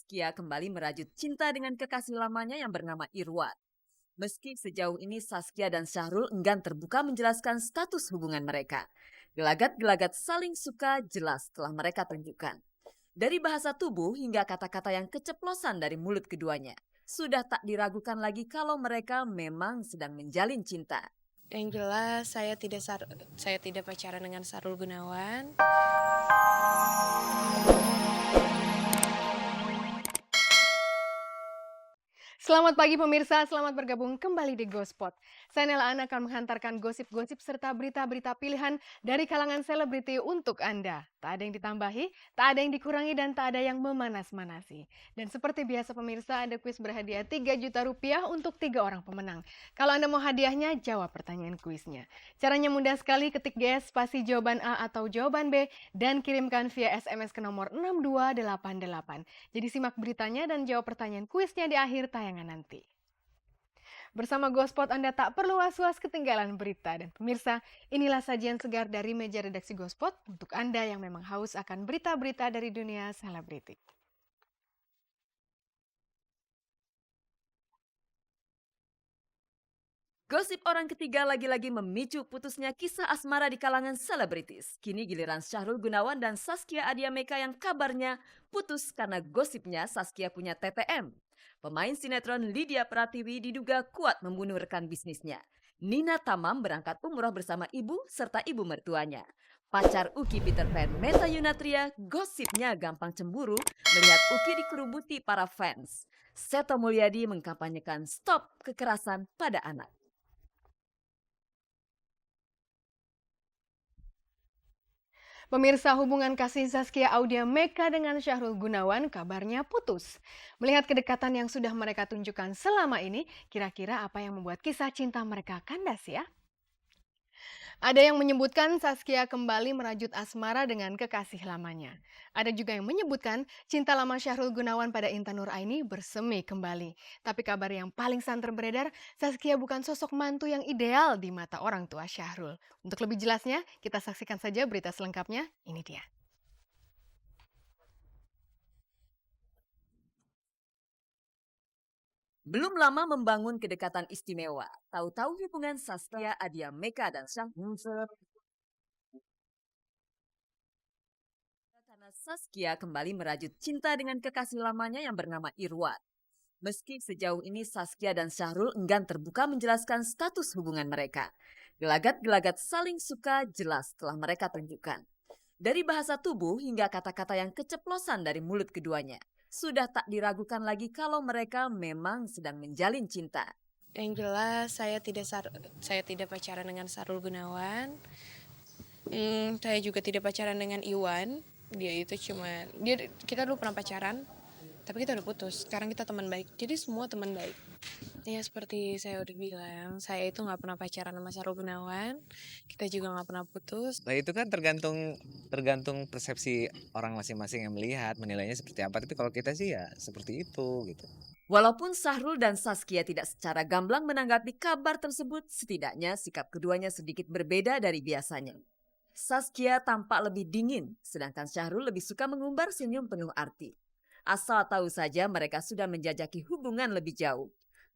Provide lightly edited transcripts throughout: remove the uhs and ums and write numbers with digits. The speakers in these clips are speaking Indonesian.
Saskia kembali merajut cinta dengan kekasih lamanya yang bernama Irwan. Meski sejauh ini Saskia dan Syahrul enggan terbuka menjelaskan status hubungan mereka. Gelagat-gelagat saling suka jelas telah mereka tunjukkan. Dari bahasa tubuh hingga kata-kata yang keceplosan dari mulut keduanya. Sudah tak diragukan lagi kalau mereka memang sedang menjalin cinta. Yang jelas saya tidak pacaran dengan Sarul Gunawan. Selamat pagi pemirsa, selamat bergabung kembali di Gospot. Saya Nela Ana akan menghantarkan gosip-gosip serta berita-berita pilihan dari kalangan selebriti untuk Anda. Tak ada yang ditambahi, tak ada yang dikurangi, dan tak ada yang memanas-manasi. Dan seperti biasa pemirsa, ada kuis berhadiah 3 juta rupiah untuk 3 orang pemenang. Kalau Anda mau hadiahnya, jawab pertanyaan kuisnya. Caranya mudah sekali, ketik GS spasi jawaban A atau jawaban B dan kirimkan via SMS ke nomor 6288. Jadi simak beritanya dan jawab pertanyaan kuisnya di akhir tayangan nanti. Bersama Gospot Anda tak perlu was-was ketinggalan berita. Dan pemirsa, inilah sajian segar dari meja redaksi Gospot untuk Anda yang memang haus akan berita-berita dari dunia selebriti. Gosip orang ketiga lagi-lagi memicu putusnya kisah asmara di kalangan selebritis. Kini giliran Syahrul Gunawan dan Saskia Adiameka yang kabarnya putus karena gosipnya Saskia punya TTM. Pemain sinetron Lydia Pratiwi diduga kuat membunuh rekan bisnisnya. Nina Tamam berangkat umroh bersama ibu serta ibu mertuanya. Pacar Uki Peter Pan, Meta Yunatria, gosipnya gampang cemburu melihat Uki dikerubuti para fans. Seto Mulyadi mengkampanyekan stop kekerasan pada anak. Pemirsa, hubungan kasih Zaskia Audiameka dengan Syahrul Gunawan kabarnya putus. Melihat kedekatan yang sudah mereka tunjukkan selama ini, kira-kira apa yang membuat kisah cinta mereka kandas ya? Ada yang menyebutkan Zaskia kembali merajut asmara dengan kekasih lamanya. Ada juga yang menyebutkan cinta lama Syahrul Gunawan pada Intan Nuraini bersemi kembali. Tapi kabar yang paling santer beredar, Zaskia bukan sosok mantu yang ideal di mata orang tua Syahrul. Untuk lebih jelasnya, kita saksikan saja berita selengkapnya. Ini dia. Belum lama membangun kedekatan istimewa. Tahu-tahu hubungan Saskia Adiameka dan Syahrul karena Saskia kembali merajut cinta dengan kekasih lamanya yang bernama Irwan. Meski sejauh ini Saskia dan Syahrul enggan terbuka menjelaskan status hubungan mereka. Gelagat-gelagat saling suka jelas telah mereka tunjukkan. Dari bahasa tubuh hingga kata-kata yang keceplosan dari mulut keduanya. Sudah tak diragukan lagi kalau mereka memang sedang menjalin cinta. Yang jelas saya tidak pacaran dengan Sarul Gunawan. Saya juga tidak pacaran dengan Iwan. Kita dulu pernah pacaran, tapi kita udah putus. Sekarang kita teman baik. Jadi semua teman baik. Ya seperti saya udah bilang, saya itu nggak pernah pacaran sama Sarul Gunawan. Kita juga nggak pernah putus. Nah itu kan tergantung tergantung persepsi orang masing-masing yang melihat menilainya seperti apa. Tapi kalau kita sih ya seperti itu gitu. Walaupun Syahrul dan Saskia tidak secara gamblang menanggapi kabar tersebut, setidaknya sikap keduanya sedikit berbeda dari biasanya. Saskia tampak lebih dingin, sedangkan Syahrul lebih suka mengumbar senyum penuh arti. Asal tahu saja mereka sudah menjajaki hubungan lebih jauh.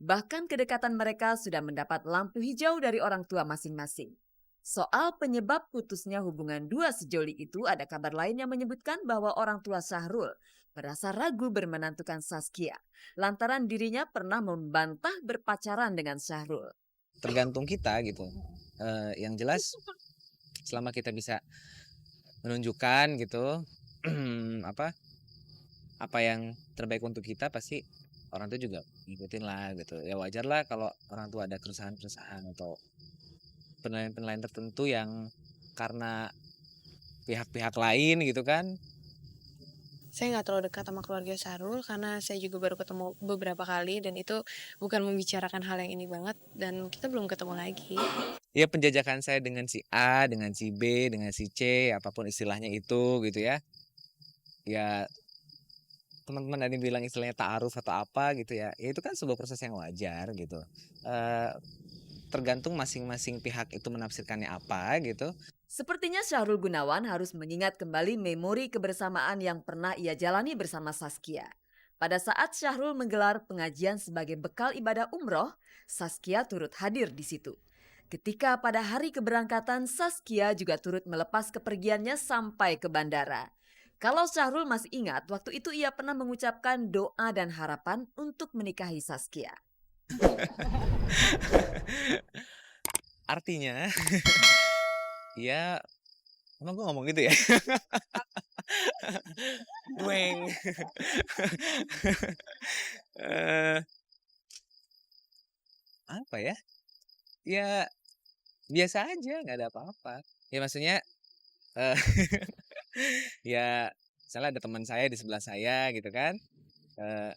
Bahkan kedekatan mereka sudah mendapat lampu hijau dari orang tua masing-masing. Soal penyebab putusnya hubungan dua sejoli itu, ada kabar lain yang menyebutkan bahwa orang tua Syahrul merasa ragu bermenantukan Saskia, lantaran dirinya pernah membantah berpacaran dengan Syahrul. Tergantung kita gitu. Yang jelas selama kita bisa menunjukkan gitu apa yang terbaik untuk kita, pasti orang tua juga ngikutin lah gitu. Ya wajar lah kalau orang tua ada keresahan-keresahan atau penilaian-penilaian tertentu yang karena pihak-pihak lain gitu kan. Saya nggak terlalu dekat sama keluarga Sarul karena saya juga baru ketemu beberapa kali dan itu bukan membicarakan hal yang ini banget dan kita belum ketemu lagi. Ya penjajakan saya dengan si A, dengan si B, dengan si C, apapun istilahnya itu gitu ya. Ya teman-teman ada yang bilang istilahnya ta'aruf atau apa gitu ya. Ya itu kan sebuah proses yang wajar gitu. Tergantung masing-masing pihak itu menafsirkannya apa gitu. Sepertinya Syahrul Gunawan harus mengingat kembali memori kebersamaan yang pernah ia jalani bersama Saskia. Pada saat Syahrul menggelar pengajian sebagai bekal ibadah umroh, Saskia turut hadir di situ. Ketika pada hari keberangkatan, Saskia juga turut melepas kepergiannya sampai ke bandara. Kalau Syahrul masih ingat, waktu itu ia pernah mengucapkan doa dan harapan untuk menikahi Saskia. Artinya, ya emang gue ngomong gitu ya? Dueng. Eh, apa ya? Ya biasa aja, nggak ada apa-apa. Ya maksudnya, eh, ya misalnya ada teman saya di sebelah saya gitu kan. Eh,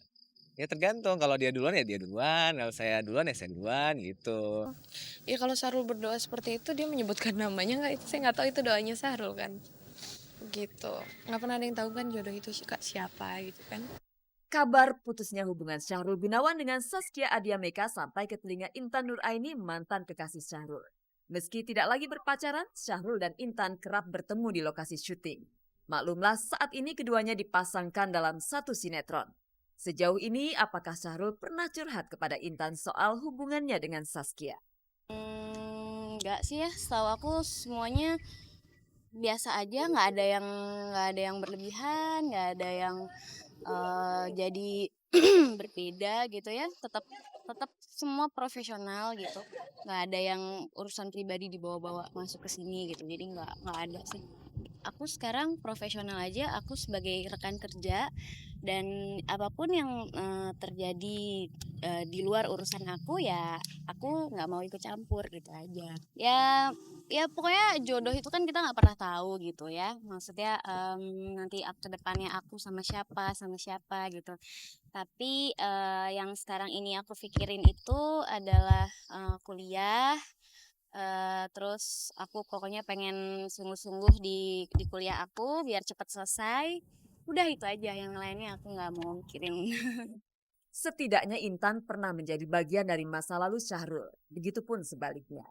ya tergantung, kalau dia duluan ya dia duluan, kalau saya duluan ya saya duluan gitu. Ya kalau Syahrul berdoa seperti itu dia menyebutkan namanya nggak? Itu saya nggak tahu itu doanya Syahrul kan. Gitu. Nggak pernah ada yang tahu kan jodoh itu siapa gitu kan. Kabar putusnya hubungan Syahrul Gunawan dengan Saskia Adiameka sampai ke telinga Intan Nuraini, mantan kekasih Syahrul. Meski tidak lagi berpacaran, Syahrul dan Intan kerap bertemu di lokasi syuting. Maklumlah saat ini keduanya dipasangkan dalam satu sinetron. Sejauh ini, apakah Syahrul pernah curhat kepada Intan soal hubungannya dengan Saskia? Enggak sih ya, setahu aku semuanya biasa aja, nggak ada yang berlebihan, nggak ada yang jadi berbeda gitu ya. Tetap semua profesional gitu, nggak ada yang urusan pribadi dibawa-bawa masuk ke sini gitu, jadi nggak ada sih. Aku sekarang profesional aja, aku sebagai rekan kerja, dan apapun yang terjadi di luar urusan aku ya aku nggak mau ikut campur gitu aja. Ya pokoknya jodoh itu kan kita nggak pernah tahu gitu ya, maksudnya nanti ke depannya aku sama siapa gitu. Tapi yang sekarang ini aku pikirin itu adalah kuliah. Terus aku pokoknya pengen sungguh-sungguh di kuliah aku biar cepat selesai. Udah itu aja, yang lainnya aku nggak mau mikirin. Setidaknya Intan pernah menjadi bagian dari masa lalu Syahrul. Begitupun sebaliknya.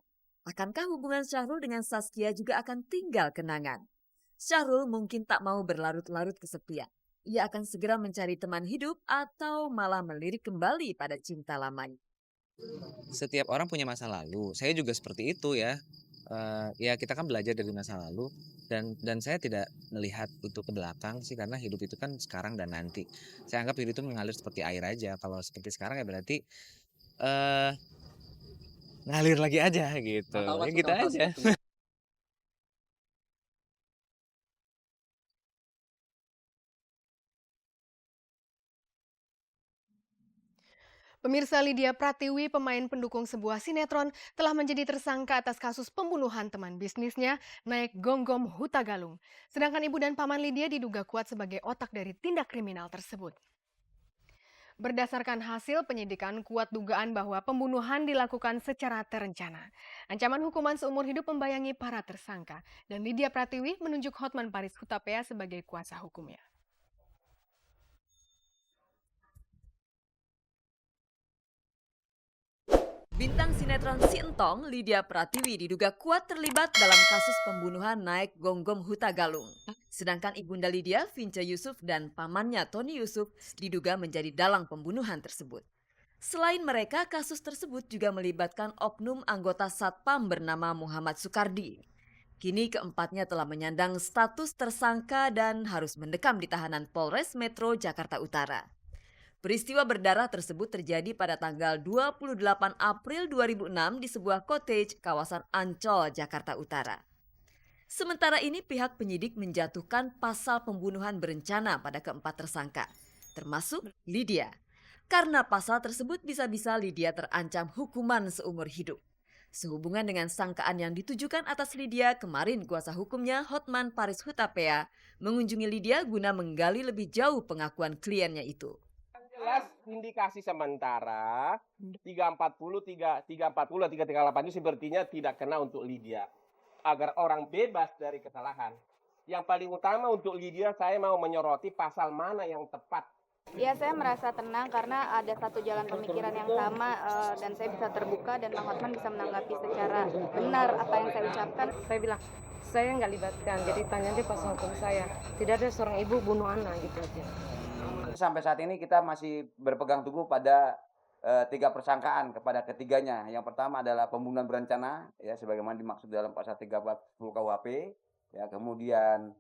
Akankah hubungan Syahrul dengan Saskia juga akan tinggal kenangan? Syahrul mungkin tak mau berlarut-larut kesepian. Ia akan segera mencari teman hidup atau malah melirik kembali pada cinta lamanya. Setiap orang punya masa lalu. Saya juga seperti itu ya. Ya kita kan belajar dari masa lalu, dan saya tidak melihat untuk ke belakang sih, karena hidup itu kan sekarang dan nanti. Saya anggap hidup itu mengalir seperti air aja. Kalau seperti sekarang ya berarti eh ngalir lagi aja gitu. Ya gitu aja. Pemirsa, Lydia Pratiwi, pemain pendukung sebuah sinetron, telah menjadi tersangka atas kasus pembunuhan teman bisnisnya, Naik Gonggom Hutagalung. Sedangkan ibu dan paman Lydia diduga kuat sebagai otak dari tindak kriminal tersebut. Berdasarkan hasil penyidikan, kuat dugaan bahwa pembunuhan dilakukan secara terencana. Ancaman hukuman seumur hidup membayangi para tersangka, dan Lydia Pratiwi menunjuk Hotman Paris Hutapea sebagai kuasa hukumnya. Bintang sinetron Si Entong, Lydia Pratiwi diduga kuat terlibat dalam kasus pembunuhan Naik Gonggom Hutagalung. Sedangkan ibunda Lydia, Vince Yusuf, dan pamannya Tony Yusuf diduga menjadi dalang pembunuhan tersebut. Selain mereka, kasus tersebut juga melibatkan oknum anggota Satpam bernama Muhammad Sukardi. Kini keempatnya telah menyandang status tersangka dan harus mendekam di tahanan Polres Metro Jakarta Utara. Peristiwa berdarah tersebut terjadi pada tanggal 28 April 2006 di sebuah cottage kawasan Ancol, Jakarta Utara. Sementara ini pihak penyidik menjatuhkan pasal pembunuhan berencana pada keempat tersangka, termasuk Lydia. Karena pasal tersebut bisa-bisa Lydia terancam hukuman seumur hidup. Sehubungan dengan sangkaan yang ditujukan atas Lydia, kemarin kuasa hukumnya Hotman Paris Hutapea mengunjungi Lydia guna menggali lebih jauh pengakuan kliennya itu. Jelas indikasi sementara 338 itu sepertinya tidak kena untuk Lydia. Agar orang bebas dari kesalahan. Yang paling utama untuk Lydia, saya mau menyoroti pasal mana yang tepat. Ya, saya merasa tenang karena ada satu jalan pemikiran yang sama, dan saya bisa terbuka dan Bang Hotman bisa menanggapi secara benar apa yang saya ucapkan. Saya bilang, saya nggak libatkan, jadi tanya dia pasal hukum saya. Tidak ada seorang ibu bunuh anak gitu aja. Sampai saat ini kita masih berpegang teguh pada 3 persangkaan kepada ketiganya. Yang pertama adalah pembunuhan berencana, ya sebagaimana dimaksud dalam pasal 340 KUHP. Ya, kemudian